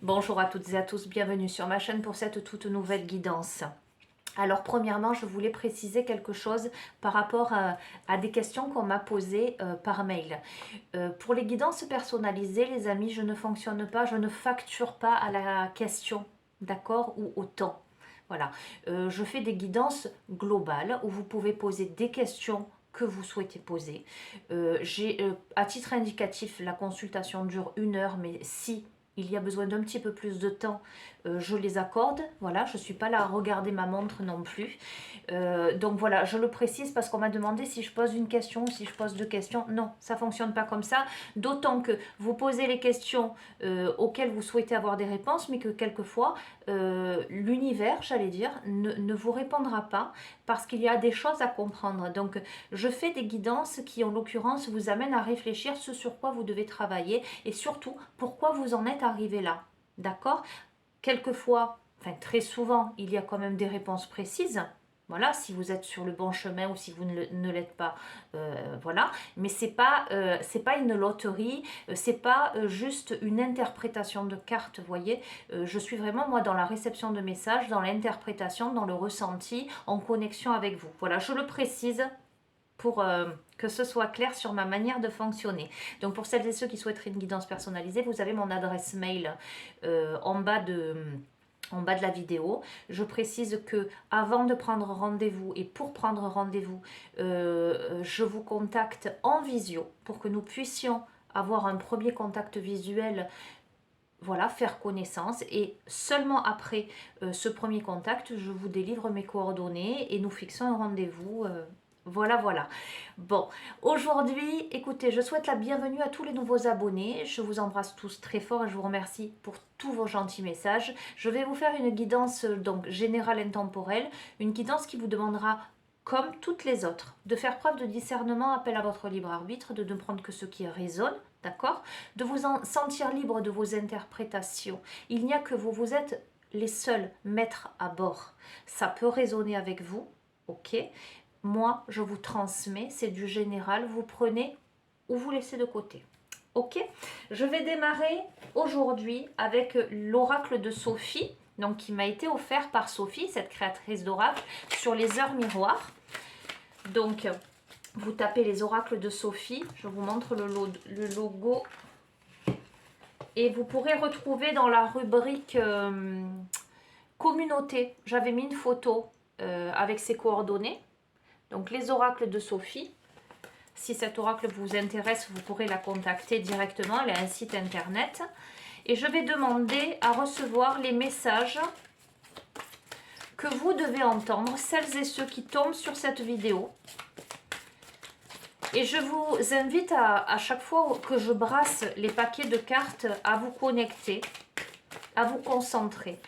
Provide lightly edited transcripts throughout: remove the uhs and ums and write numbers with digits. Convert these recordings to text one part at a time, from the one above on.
Bonjour à toutes et à tous, bienvenue sur ma chaîne pour cette toute nouvelle guidance. Alors premièrement, je voulais préciser quelque chose par rapport à des questions qu'on m'a posées par mail. Pour les guidances personnalisées, les amis, je ne fonctionne pas, je ne facture pas à la question, d'accord, ou au temps. Voilà, je fais des guidances globales où vous pouvez poser des questions que vous souhaitez poser. À titre indicatif, la consultation dure 1 heure, mais si il y a besoin d'un petit peu plus de temps, je les accorde. Voilà, je ne suis pas là à regarder ma montre non plus. Donc voilà, je le précise parce qu'on m'a demandé si je pose une question ou si je pose 2 questions. Non, ça ne fonctionne pas comme ça. D'autant que vous posez les questions auxquelles vous souhaitez avoir des réponses, mais que quelquefois, l'univers, j'allais dire, ne vous répondra pas parce qu'il y a des choses à comprendre. Donc, je fais des guidances qui, en l'occurrence, vous amènent à réfléchir ce sur quoi vous devez travailler et surtout, pourquoi vous en êtes arrivé là. D'accord? Quelquefois, enfin très souvent, il y a quand même des réponses précises. Voilà, si vous êtes sur le bon chemin ou si vous ne l'êtes pas, voilà. Mais c'est pas une loterie, c'est pas juste une interprétation de cartes, vous voyez. Je suis vraiment moi dans la réception de messages, dans l'interprétation, dans le ressenti, en connexion avec vous. Voilà, je le précise pour que ce soit clair sur ma manière de fonctionner. Donc pour celles et ceux qui souhaiteraient une guidance personnalisée, vous avez mon adresse mail en bas de la vidéo. Je précise que avant de prendre rendez-vous et pour prendre rendez-vous, je vous contacte en visio pour que nous puissions avoir un premier contact visuel, voilà, faire connaissance, et seulement après ce premier contact, je vous délivre mes coordonnées et nous fixons un rendez-vous. Voilà. Bon, aujourd'hui, écoutez, je souhaite la bienvenue à tous les nouveaux abonnés. Je vous embrasse tous très fort et je vous remercie pour tous vos gentils messages. Je vais vous faire une guidance donc générale intemporelle, une guidance qui vous demandera, comme toutes les autres, de faire preuve de discernement, appel à votre libre arbitre, de ne prendre que ce qui résonne, d'accord, de vous en sentir libre de vos interprétations. Il n'y a que vous, vous êtes les seuls maîtres à bord. Ça peut résonner avec vous, ok. Moi, je vous transmets, c'est du général, vous prenez ou vous laissez de côté. Ok, je vais démarrer aujourd'hui avec l'oracle de Sophie, donc qui m'a été offert par Sophie, cette créatrice d'oracle, sur les heures miroirs. Donc, vous tapez les oracles de Sophie, je vous montre le logo, et vous pourrez retrouver dans la rubrique communauté, j'avais mis une photo avec ses coordonnées. Donc les oracles de Sophie, si cet oracle vous intéresse, vous pourrez la contacter directement, elle a un site internet. Et je vais demander à recevoir les messages que vous devez entendre, celles et ceux qui tombent sur cette vidéo. Et je vous invite à chaque fois que je brasse les paquets de cartes, à vous connecter, à vous concentrer,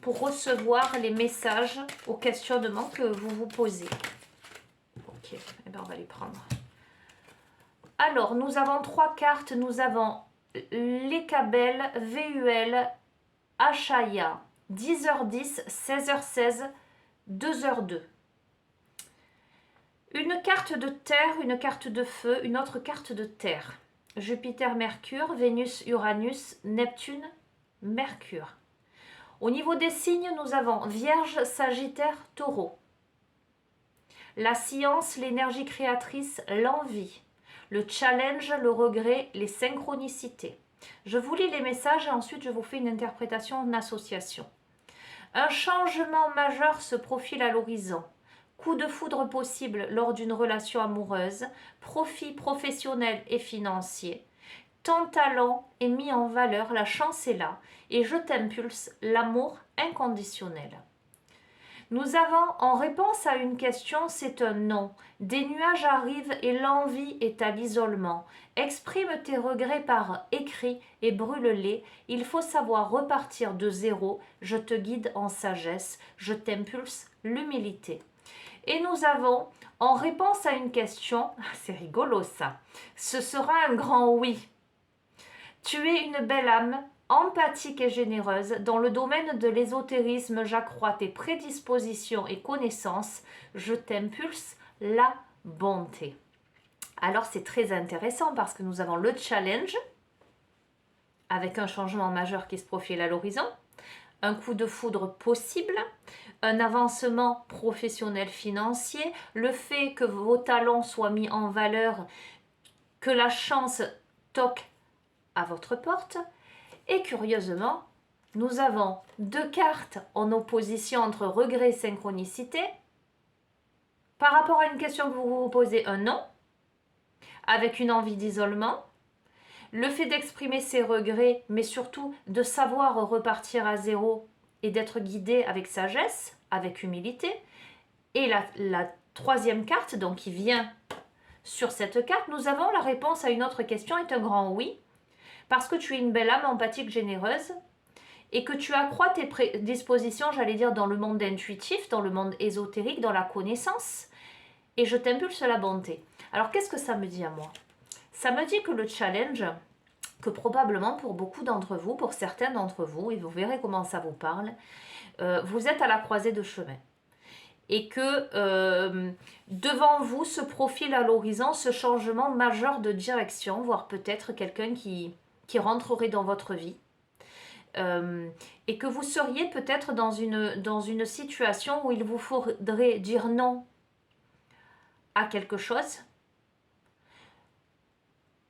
pour recevoir les messages aux questionnements que vous vous posez. Ok, eh bien on va les prendre. Alors, nous avons 3 cartes. Nous avons l'Ekabel, VUL, Achaya, 10h10, 16h16, 2h02. Une carte de terre, une carte de feu, une autre carte de terre. Jupiter, Mercure, Vénus, Uranus, Neptune, Mercure. Au niveau des signes, nous avons Vierge, Sagittaire, Taureau. La science, l'énergie créatrice, l'envie. Le challenge, le regret, les synchronicités. Je vous lis les messages et ensuite je vous fais une interprétation en association. Un changement majeur se profile à l'horizon. Coup de foudre possible lors d'une relation amoureuse. Profit professionnel et financier. Ton talent est mis en valeur, la chance est là et je t'impulse l'amour inconditionnel. Nous avons en réponse à une question, c'est un non. Des nuages arrivent et l'envie est à l'isolement. Exprime tes regrets par écrit et brûle-les. Il faut savoir repartir de zéro. Je te guide en sagesse. Je t'impulse l'humilité. Et nous avons en réponse à une question, c'est rigolo ça, ce sera un grand oui. Tu es une belle âme, empathique et généreuse. Dans le domaine de l'ésotérisme, j'accrois tes prédispositions et connaissances. Je t'impulse la bonté. Alors c'est très intéressant parce que nous avons le challenge. avec un changement majeur qui se profile à l'horizon, un coup de foudre possible, un avancement professionnel financier, le fait que vos talents soient mis en valeur, que la chance toque à votre porte. Et curieusement, nous avons 2 cartes en opposition entre regret et synchronicité. Par rapport à une question que vous vous posez, un non, avec une envie d'isolement, le fait d'exprimer ses regrets, mais surtout de savoir repartir à zéro et d'être guidé avec sagesse, avec humilité. Et la troisième carte, donc qui vient sur cette carte, nous avons la réponse à une autre question, est un grand oui, parce que tu es une belle âme empathique, généreuse, et que tu accrois tes dispositions, j'allais dire, dans le monde intuitif, dans le monde ésotérique, dans la connaissance, et je t'impulse la bonté. Alors, qu'est-ce que ça me dit à moi? Ça me dit que le challenge, que probablement pour beaucoup d'entre vous, pour certains d'entre vous, et vous verrez comment ça vous parle, vous êtes à la croisée de chemin. Et que devant vous se profile à l'horizon ce changement majeur de direction, voire peut-être quelqu'un qui rentrerait dans votre vie. Et que vous seriez peut-être dans une situation où il vous faudrait dire non à quelque chose,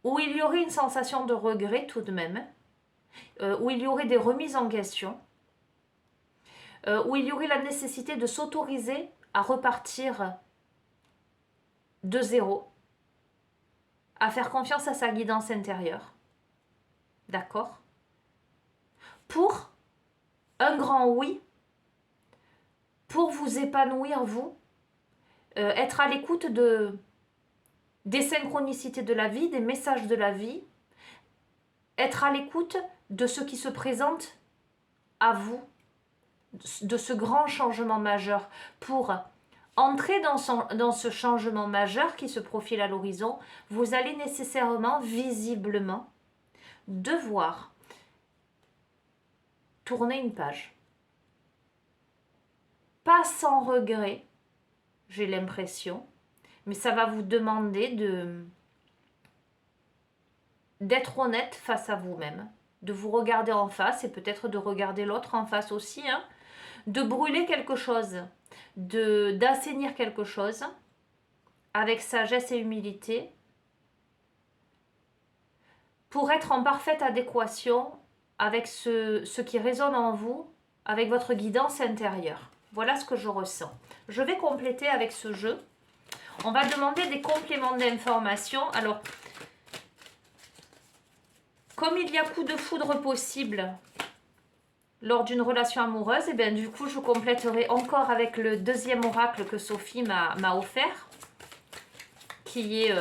où il y aurait une sensation de regret tout de même, où il y aurait des remises en question, où il y aurait la nécessité de s'autoriser à repartir de zéro, à faire confiance à sa guidance intérieure. D'accord? Pour un grand oui, pour vous épanouir vous, être à l'écoute des synchronicités de la vie, des messages de la vie, être à l'écoute de ce qui se présente à vous, de ce grand changement majeur, pour entrer dans ce changement majeur qui se profile à l'horizon. Vous allez nécessairement, visiblement, devoir tourner une page. Pas sans regret, j'ai l'impression, mais ça va vous demander d'être honnête face à vous-même, de vous regarder en face et peut-être de regarder l'autre en face aussi, hein, de brûler quelque chose, d'assainir quelque chose avec sagesse et humilité pour être en parfaite adéquation avec ce qui résonne en vous, avec votre guidance intérieure. Voilà ce que je ressens. Je vais compléter avec ce jeu. On va demander des compléments d'information. Alors, comme il y a coup de foudre possible lors d'une relation amoureuse, et bien du coup, je compléterai encore avec le deuxième oracle que Sophie m'a offert, qui est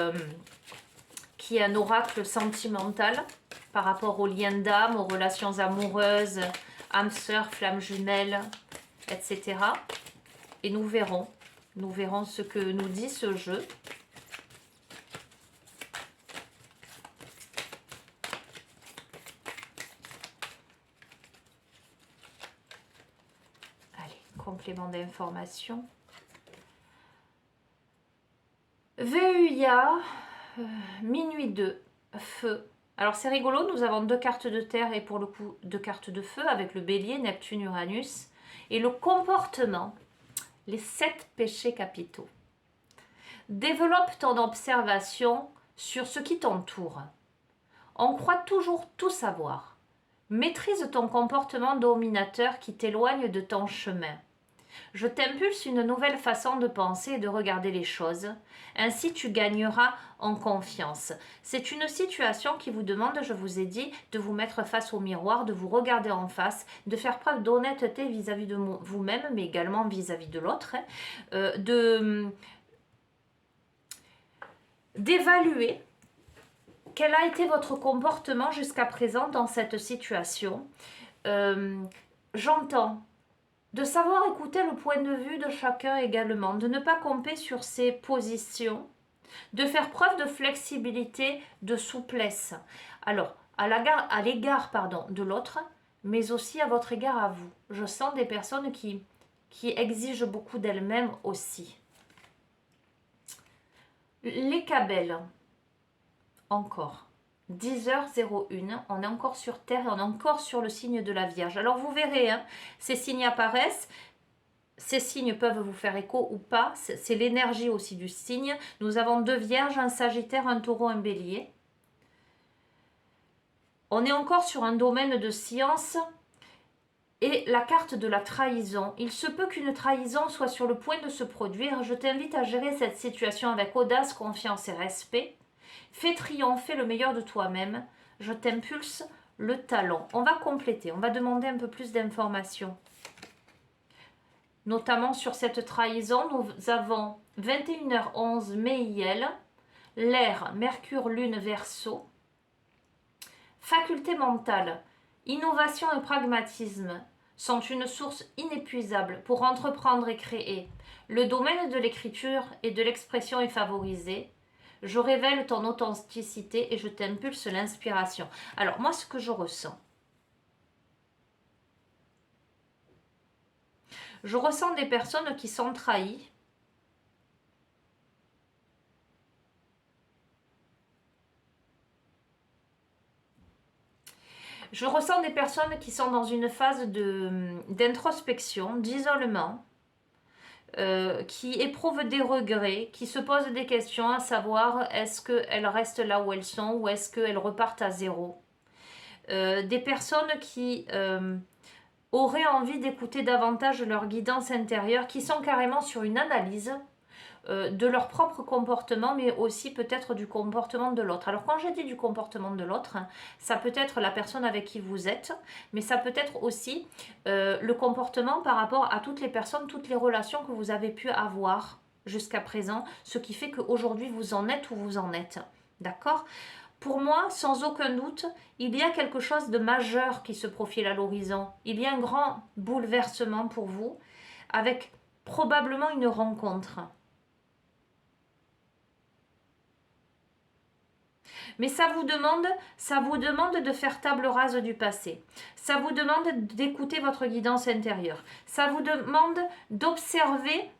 un oracle sentimental par rapport aux liens d'âme, aux relations amoureuses, âme sœur, flamme jumelle, etc. Et nous verrons ce que nous dit ce jeu. Allez, complément d'information. VUIA, minuit 2, feu. Alors c'est rigolo, nous avons 2 cartes de terre et pour le coup 2 cartes de feu avec le bélier, Neptune, Uranus. Et le comportement, les 7 péchés capitaux. Développe ton observation sur ce qui t'entoure. On croit toujours tout savoir. Maîtrise ton comportement dominateur qui t'éloigne de ton chemin. Je t'impulse une nouvelle façon de penser et de regarder les choses. Ainsi, tu gagneras en confiance. C'est une situation qui vous demande, je vous ai dit, de vous mettre face au miroir, de vous regarder en face, de faire preuve d'honnêteté vis-à-vis de vous-même, mais également vis-à-vis de l'autre, d'évaluer quel a été votre comportement jusqu'à présent dans cette situation. J'entends de savoir écouter le point de vue de chacun également, de ne pas camper sur ses positions, de faire preuve de flexibilité, de souplesse. Alors, à l'égard de l'autre, mais aussi à votre égard à vous. Je sens des personnes qui exigent beaucoup d'elles-mêmes aussi. Les cabelles, encore. 10h01, on est encore sur Terre et on est encore sur le signe de la Vierge. Alors vous verrez, hein, ces signes apparaissent, ces signes peuvent vous faire écho ou pas, c'est l'énergie aussi du signe. Nous avons 2 Vierges, un Sagittaire, un Taureau, un Bélier. On est encore sur un domaine de science et la carte de la trahison. Il se peut qu'une trahison soit sur le point de se produire. Je t'invite à gérer cette situation avec audace, confiance et respect. Fais triompher le meilleur de toi-même. Je t'impulse le talon. On va compléter, on va demander un peu plus d'informations. Notamment sur cette trahison, nous avons 21h11 Méiel, l'air, Mercure, Lune, Verseau. Faculté mentale, innovation et pragmatisme sont une source inépuisable pour entreprendre et créer. Le domaine de l'écriture et de l'expression est favorisé. Je révèle ton authenticité et je t'impulse l'inspiration. Alors moi, ce que je ressens des personnes qui sont trahies. Je ressens des personnes qui sont dans une phase d'introspection, d'isolement, qui éprouvent des regrets, qui se posent des questions à savoir est-ce qu'elles restent là où elles sont ou est-ce qu'elles repartent à zéro. Des personnes qui auraient envie d'écouter davantage leur guidance intérieure, qui sont carrément sur une analyse de leur propre comportement, mais aussi peut-être du comportement de l'autre. Alors quand j'ai dit du comportement de l'autre, ça peut être la personne avec qui vous êtes, mais ça peut être aussi le comportement par rapport à toutes les personnes, toutes les relations que vous avez pu avoir jusqu'à présent, ce qui fait qu'aujourd'hui vous en êtes où vous en êtes. D'accord ? Pour moi, sans aucun doute, il y a quelque chose de majeur qui se profile à l'horizon. Il y a un grand bouleversement pour vous, avec probablement une rencontre. Mais ça vous demande de faire table rase du passé. Ça vous demande d'écouter votre guidance intérieure. Ça vous demande d'observer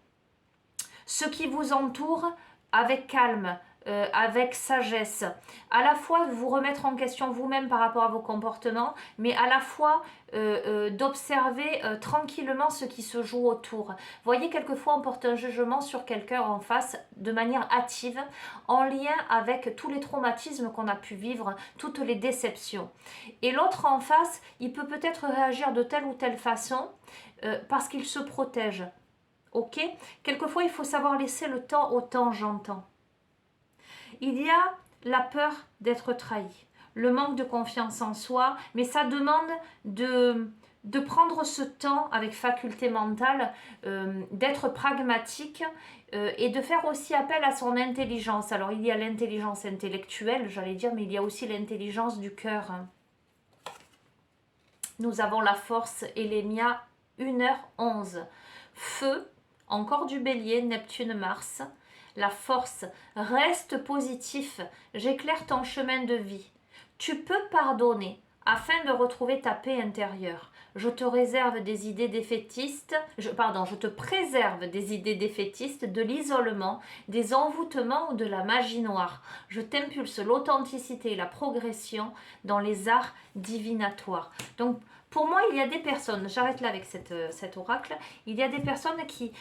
ce qui vous entoure avec calme, avec sagesse. À la fois de vous remettre en question vous-même par rapport à vos comportements, mais à la fois d'observer tranquillement ce qui se joue autour. Voyez, quelquefois on porte un jugement sur quelqu'un en face de manière hâtive, en lien avec tous les traumatismes qu'on a pu vivre, toutes les déceptions. Et l'autre en face, il peut peut-être réagir de telle ou telle façon parce qu'il se protège. Ok ? Quelquefois, il faut savoir laisser le temps au temps, j'entends. Il y a la peur d'être trahi, le manque de confiance en soi, mais ça demande de prendre ce temps avec faculté mentale, d'être pragmatique et de faire aussi appel à son intelligence. Alors, il y a l'intelligence intellectuelle, j'allais dire, mais il y a aussi l'intelligence du cœur. Nous avons la force Elénia, 1h11. Feu, encore du Bélier, Neptune, Mars. La force, reste positif, j'éclaire ton chemin de vie. Tu peux pardonner afin de retrouver ta paix intérieure. Je te réserve des idées défaitistes, je te préserve des idées défaitistes, de l'isolement, des envoûtements ou de la magie noire. Je t'impulse l'authenticité et la progression dans les arts divinatoires. Donc, pour moi, il y a des personnes, j'arrête là avec cet oracle, il y a des personnes qui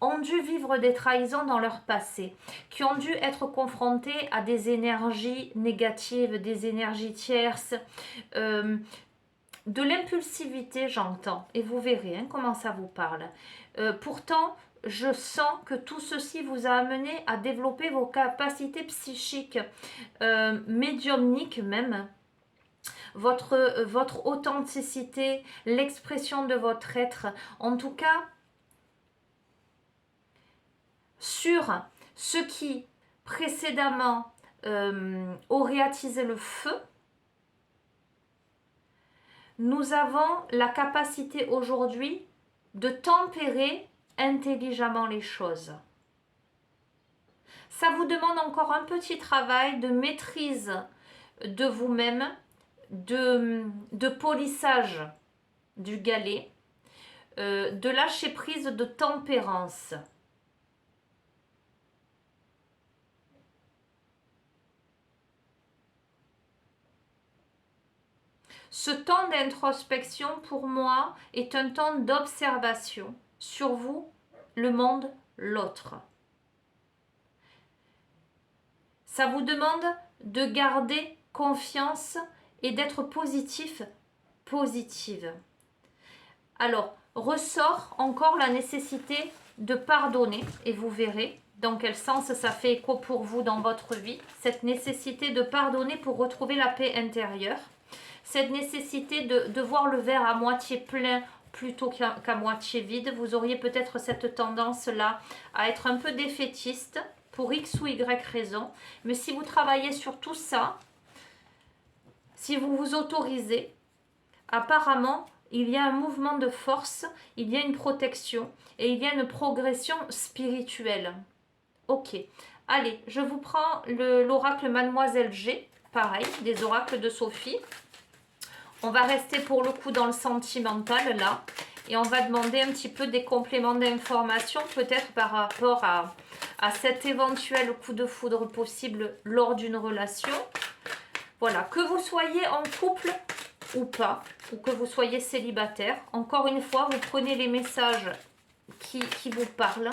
ont dû vivre des trahisons dans leur passé, qui ont dû être confrontés à des énergies négatives, des énergies tierces, de l'impulsivité, j'entends, et vous verrez comment ça vous parle. Pourtant, je sens que tout ceci vous a amené à développer vos capacités psychiques, médiumniques même, votre authenticité, l'expression de votre être. En tout cas, sur ce qui précédemment aurait attisé le feu, nous avons la capacité aujourd'hui de tempérer intelligemment les choses. Ça vous demande encore un petit travail de maîtrise de vous-même, de polissage du galet, de lâcher prise, de tempérance. Ce temps d'introspection, pour moi, est un temps d'observation sur vous, le monde, l'autre. Ça vous demande de garder confiance et d'être positif, positive. Alors, ressort encore la nécessité de pardonner, et vous verrez dans quel sens ça fait écho pour vous dans votre vie. Cette nécessité de pardonner pour retrouver la paix intérieure. Cette nécessité de voir le verre à moitié plein plutôt qu'à moitié vide. Vous auriez peut-être cette tendance-là à être un peu défaitiste pour X ou Y raison. Mais si vous travaillez sur tout ça, si vous vous autorisez, apparemment, il y a un mouvement de force, il y a une protection et il y a une progression spirituelle. Ok, allez, je vous prends l'oracle Mademoiselle G, pareil, des oracles de Sophie. On va rester pour le coup dans le sentimental là et on va demander un petit peu des compléments d'information peut-être par rapport à cet éventuel coup de foudre possible lors d'une relation. Voilà, que vous soyez en couple ou pas, ou que vous soyez célibataire, encore une fois, vous prenez les messages qui vous parlent,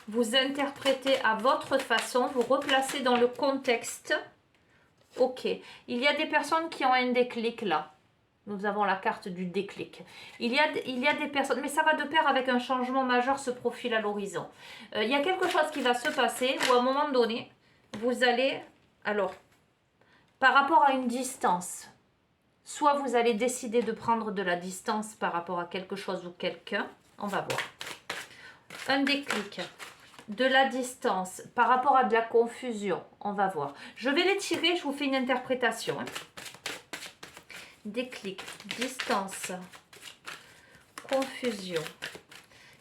vous interprétez à votre façon, vous replacez dans le contexte. Ok, il y a des personnes qui ont un déclic là. Nous avons la carte du déclic. Il y a des personnes, mais ça va de pair avec un changement majeur se profile à l'horizon. Il y a quelque chose qui va se passer où à un moment donné, vous allez, alors, par rapport à une distance, soit vous allez décider de prendre de la distance par rapport à quelque chose ou quelqu'un, on va voir. Un déclic, de la distance par rapport à de la confusion, on va voir. Je vais les tirer, je vous fais une interprétation. Déclic, distance, confusion.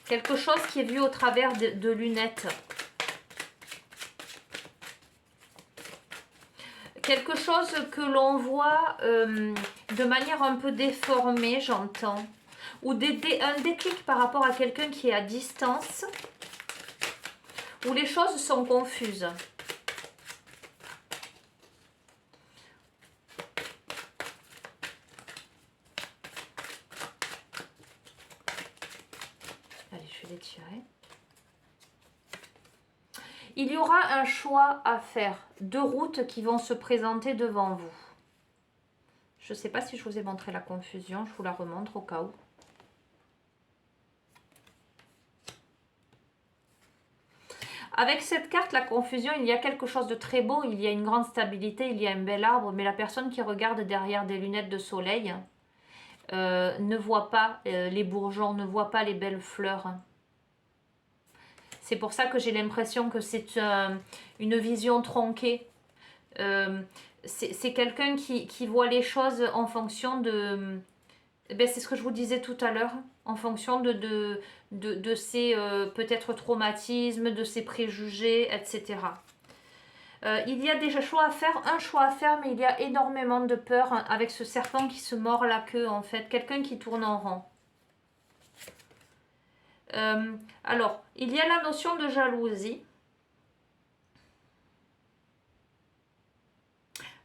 Quelque chose qui est vu au travers de lunettes. Quelque chose que l'on voit de manière un peu déformée, j'entends. Ou un déclic par rapport à quelqu'un qui est à distance. Où les choses sont confuses. Allez, je vais les tirer. Il y aura un choix à faire, deux routes qui vont se présenter devant vous. Je ne sais pas si je vous ai montré la confusion, je vous la remontre au cas où. Avec cette carte, la confusion, il y a quelque chose de très beau, il y a une grande stabilité, il y a un bel arbre, mais la personne qui regarde derrière des lunettes de soleil ne voit pas les bourgeons, ne voit pas les belles fleurs. C'est pour ça que j'ai l'impression que c'est une vision tronquée. C'est quelqu'un qui voit les choses en fonction de... c'est ce que je vous disais tout à l'heure, en fonction de ses peut-être traumatismes, de ses préjugés, etc. Il y a déjà un choix à faire, mais il y a énormément de peur avec ce serpent qui se mord la queue, en fait. Quelqu'un qui tourne en rond. Alors, il y a la notion de jalousie.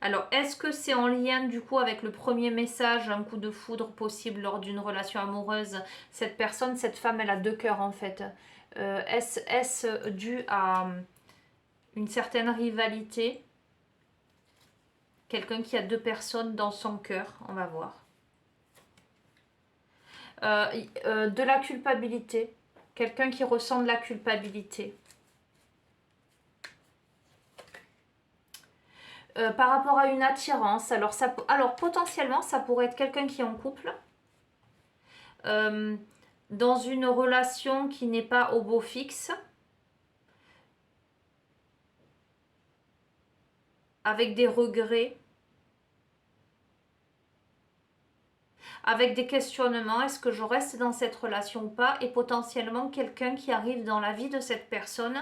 Alors, est-ce que c'est en lien du coup avec le premier message, un coup de foudre possible lors d'une relation amoureuse? Cette personne, cette femme, elle a deux cœurs en fait. Est-ce dû à une certaine rivalité? Quelqu'un qui a deux personnes dans son cœur, on va voir. De la culpabilité. Quelqu'un qui ressent de la culpabilité. Par rapport à une attirance, alors potentiellement ça pourrait être quelqu'un qui est en couple, dans une relation qui n'est pas au beau fixe, avec des regrets, avec des questionnements, est-ce que je reste dans cette relation ou pas, et potentiellement quelqu'un qui arrive dans la vie de cette personne,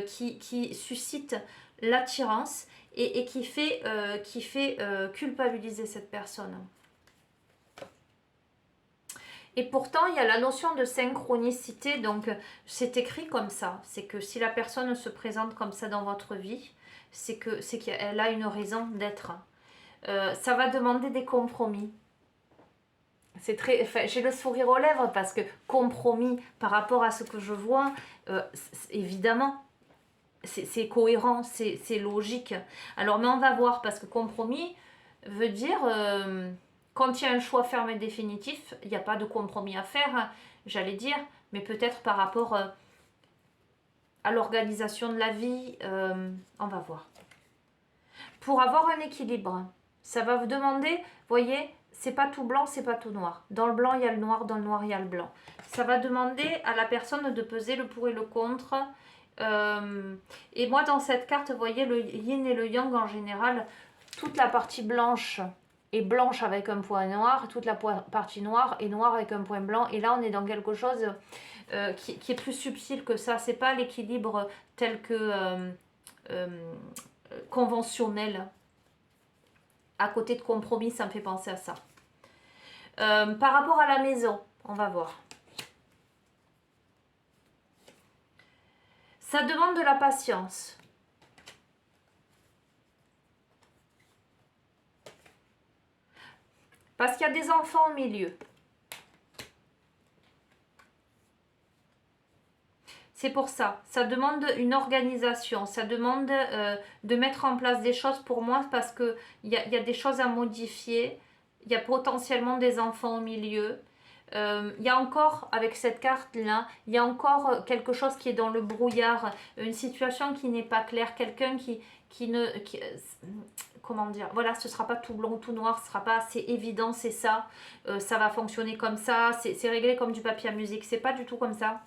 qui suscite l'attirance et qui fait culpabiliser cette personne. Et pourtant, il y a la notion de synchronicité, donc c'est écrit comme ça. C'est que si la personne se présente comme ça dans votre vie, c'est qu'elle a une raison d'être. Ça va demander des compromis. C'est très, enfin, j'ai le sourire aux lèvres parce que compromis par rapport à ce que je vois, évidemment, c'est cohérent, c'est logique. Alors, mais on va voir parce que compromis veut dire quand il y a un choix ferme et définitif, il n'y a pas de compromis à faire, hein, j'allais dire, mais peut-être par rapport à l'organisation de la vie, on va voir. Pour avoir un équilibre, ça va vous demander, voyez, c'est pas tout blanc, c'est pas tout noir. Dans le blanc, il y a le noir, dans le noir, il y a le blanc. Ça va demander à la personne de peser le pour et le contre. Et moi, dans cette carte, vous voyez, le yin et le yang en général, toute la partie blanche est blanche avec un point noir, toute la partie noire est noire avec un point blanc. Et là, on est dans quelque chose qui est plus subtil que ça. C'est pas l'équilibre tel que conventionnel. À côté de compromis, ça me fait penser à ça. Par rapport à la maison, on va voir. Ça demande de la patience. Parce qu'il y a des enfants au milieu. C'est pour ça. Ça demande une organisation. Ça demande de mettre en place des choses pour moi parce qu'il y a des choses à modifier. Il y a potentiellement des enfants au milieu. Il y a encore, avec cette carte-là, il y a encore quelque chose qui est dans le brouillard. Une situation qui n'est pas claire. Quelqu'un comment dire, voilà, ce sera pas tout blanc ou tout noir, ce sera pas assez évident, c'est ça. Ça va fonctionner comme ça. C'est réglé comme du papier à musique. C'est pas du tout comme ça.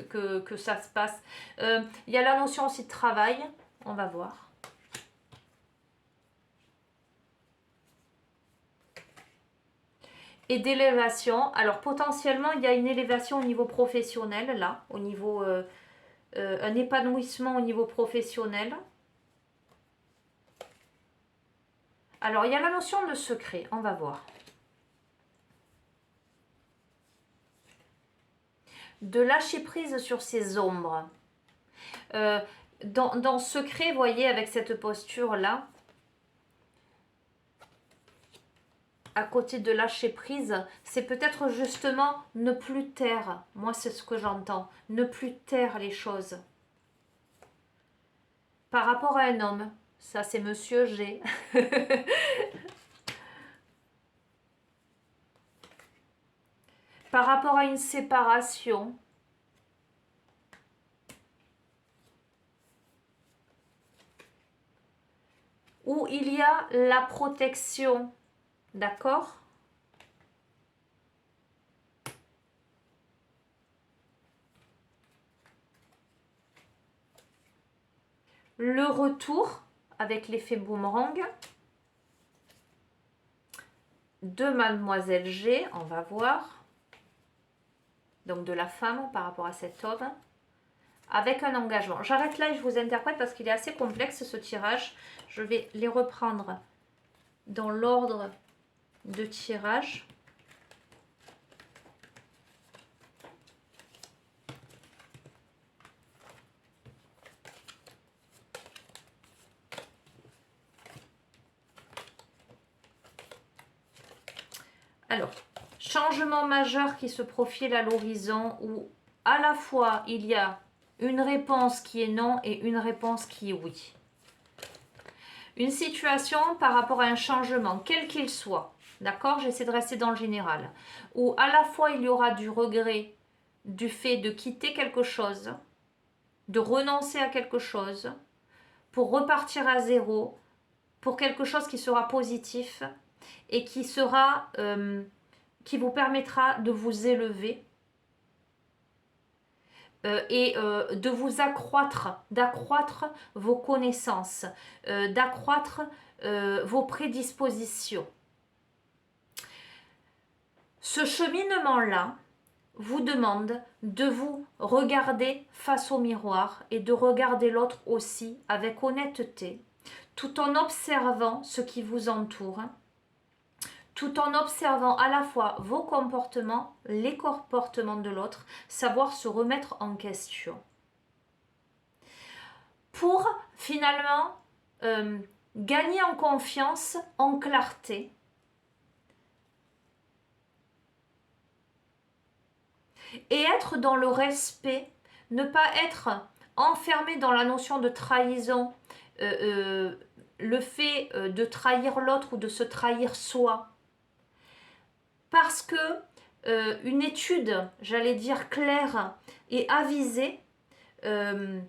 Que ça se passe. Il y a la notion aussi de travail, on va voir. Et d'élévation. Alors potentiellement, il y a une élévation au niveau professionnel, là, au niveau un épanouissement au niveau professionnel. Alors, il y a la notion de secret, on va voir. De lâcher prise sur ses ombres. Dans secret, vous voyez, avec cette posture-là, à côté de lâcher prise, c'est peut-être justement ne plus taire. Moi, c'est ce que j'entends. Ne plus taire les choses. Par rapport à un homme, ça c'est Monsieur G. Par rapport à une séparation, où il y a la protection, d'accord ? Le retour avec l'effet boomerang de Mademoiselle G, on va voir. Donc de la femme par rapport à cet homme. Avec un engagement. J'arrête là et je vous interprète parce qu'il est assez complexe ce tirage. Je vais les reprendre dans l'ordre de tirage. Alors, changement majeur qui se profile à l'horizon où à la fois il y a une réponse qui est non et une réponse qui est oui. Une situation par rapport à un changement, quel qu'il soit, d'accord, j'essaie de rester dans le général, où à la fois il y aura du regret du fait de quitter quelque chose, de renoncer à quelque chose, pour repartir à zéro, pour quelque chose qui sera positif et qui sera, qui vous permettra de vous élever et de vous d'accroître vos connaissances, d'accroître vos prédispositions. Ce cheminement-là vous demande de vous regarder face au miroir et de regarder l'autre aussi avec honnêteté, tout en observant ce qui vous entoure, tout en observant à la fois vos comportements, les comportements de l'autre, savoir se remettre en question. Pour finalement gagner en confiance, en clarté. Et être dans le respect, ne pas être enfermé dans la notion de trahison, le fait de trahir l'autre ou de se trahir soi. Parce que une étude, j'allais dire claire et avisée, une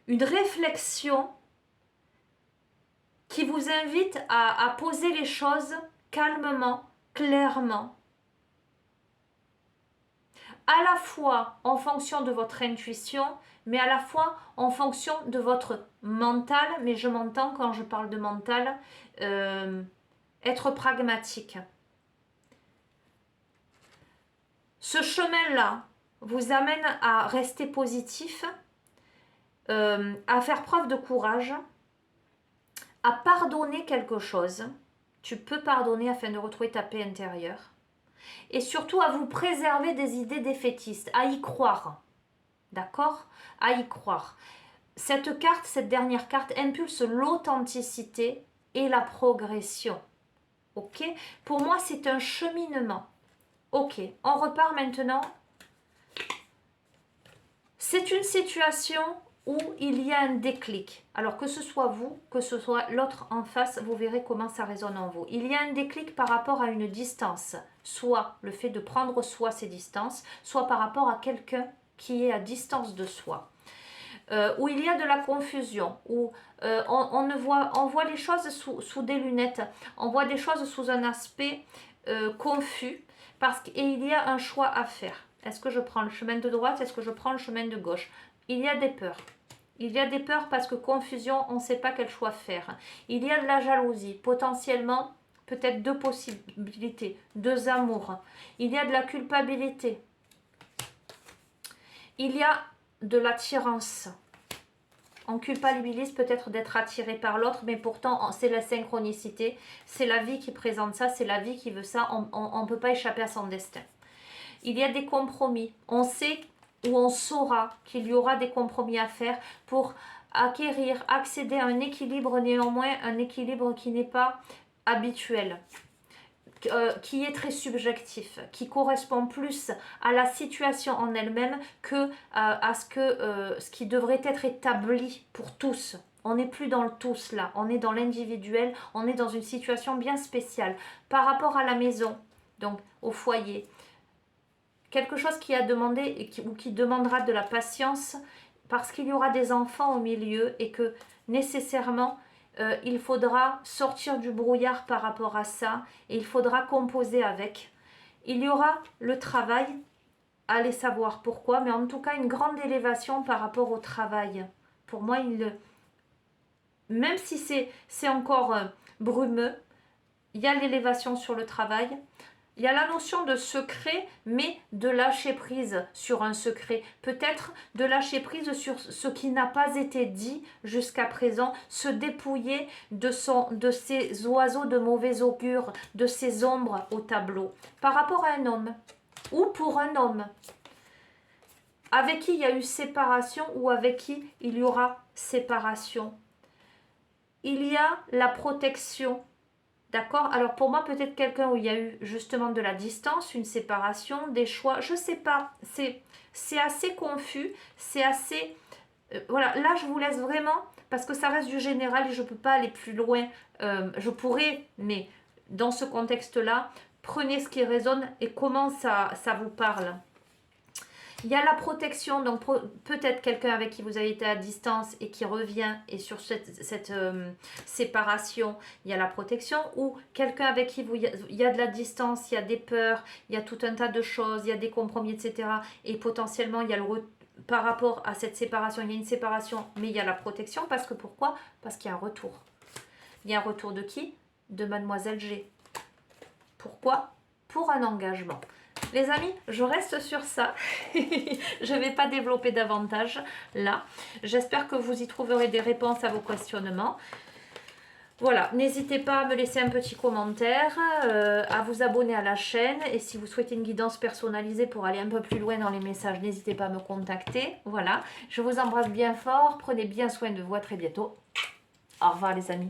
réflexion qui vous invite à poser les choses calmement, clairement, à la fois en fonction de votre intuition, mais à la fois en fonction de votre mental, mais je m'entends quand je parle de mental, être pragmatique. Ce chemin-là vous amène à rester positif, à faire preuve de courage, à pardonner quelque chose. Tu peux pardonner afin de retrouver ta paix intérieure. Et surtout à vous préserver des idées défaitistes, à y croire. D'accord? À y croire. Cette carte, cette dernière carte, impulse l'authenticité et la progression. Ok? Pour moi, c'est un cheminement. Ok, on repart maintenant. C'est une situation où il y a un déclic. Alors que ce soit vous, que ce soit l'autre en face, vous verrez comment ça résonne en vous. Il y a un déclic par rapport à une distance, soit le fait de prendre soi ses distances, soit par rapport à quelqu'un qui est à distance de soi. Où il y a de la confusion, où on voit les choses sous des lunettes, on voit des choses sous un aspect confus, et il y a un choix à faire. Est-ce que je prends le chemin de droite? Est-ce que je prends le chemin de gauche? Il y a des peurs. Il y a des peurs parce que confusion, on ne sait pas quel choix faire. Il y a de la jalousie, potentiellement, peut-être deux possibilités, deux amours. Il y a de la culpabilité. Il y a de l'attirance. On culpabilise peut-être d'être attiré par l'autre, mais pourtant c'est la synchronicité, c'est la vie qui présente ça, c'est la vie qui veut ça, on ne peut pas échapper à son destin. Il y a des compromis, on sait ou on saura qu'il y aura des compromis à faire pour acquérir, accéder à un équilibre, néanmoins un équilibre qui n'est pas habituel. Qui est très subjectif, qui correspond plus à la situation en elle-même que à ce qui devrait être établi pour tous. On n'est plus dans le tous là, on est dans l'individuel, on est dans une situation bien spéciale. Par rapport à la maison, donc au foyer, quelque chose qui a demandé ou qui demandera de la patience parce qu'il y aura des enfants au milieu et que nécessairement il faudra sortir du brouillard par rapport à ça et il faudra composer avec. Il y aura le travail, allez savoir pourquoi, mais en tout cas une grande élévation par rapport au travail. Pour moi, même si c'est encore brumeux, il y a l'élévation sur le travail. Il y a la notion de secret, mais de lâcher prise sur un secret. Peut-être de lâcher prise sur ce qui n'a pas été dit jusqu'à présent, se dépouiller de ces oiseaux de mauvais augure, de ces ombres au tableau. Par rapport à un homme, ou pour un homme, avec qui il y a eu séparation ou avec qui il y aura séparation. Il y a la protection. D'accord? Alors pour moi, peut-être quelqu'un où il y a eu justement de la distance, une séparation, des choix, je ne sais pas. C'est assez confus, c'est assez... voilà, là je vous laisse vraiment, parce que ça reste du général et je ne peux pas aller plus loin. Je pourrais, mais dans ce contexte-là, prenez ce qui résonne et comment ça vous parle. Il y a la protection, donc peut-être quelqu'un avec qui vous avez été à distance et qui revient et sur cette séparation, il y a la protection, ou quelqu'un avec qui il y a de la distance, il y a des peurs, il y a tout un tas de choses, il y a des compromis, etc. Et potentiellement, il y a par rapport à cette séparation, il y a une séparation, mais il y a la protection, parce que pourquoi? Parce qu'il y a un retour. Il y a un retour de qui? De Mademoiselle G. Pourquoi? Pour un engagement. Les amis, je reste sur ça. Je ne vais pas développer davantage là. J'espère que vous y trouverez des réponses à vos questionnements. Voilà, n'hésitez pas à me laisser un petit commentaire, à vous abonner à la chaîne. Et si vous souhaitez une guidance personnalisée pour aller un peu plus loin dans les messages, n'hésitez pas à me contacter. Voilà, je vous embrasse bien fort. Prenez bien soin de vous. À très bientôt. Au revoir les amis.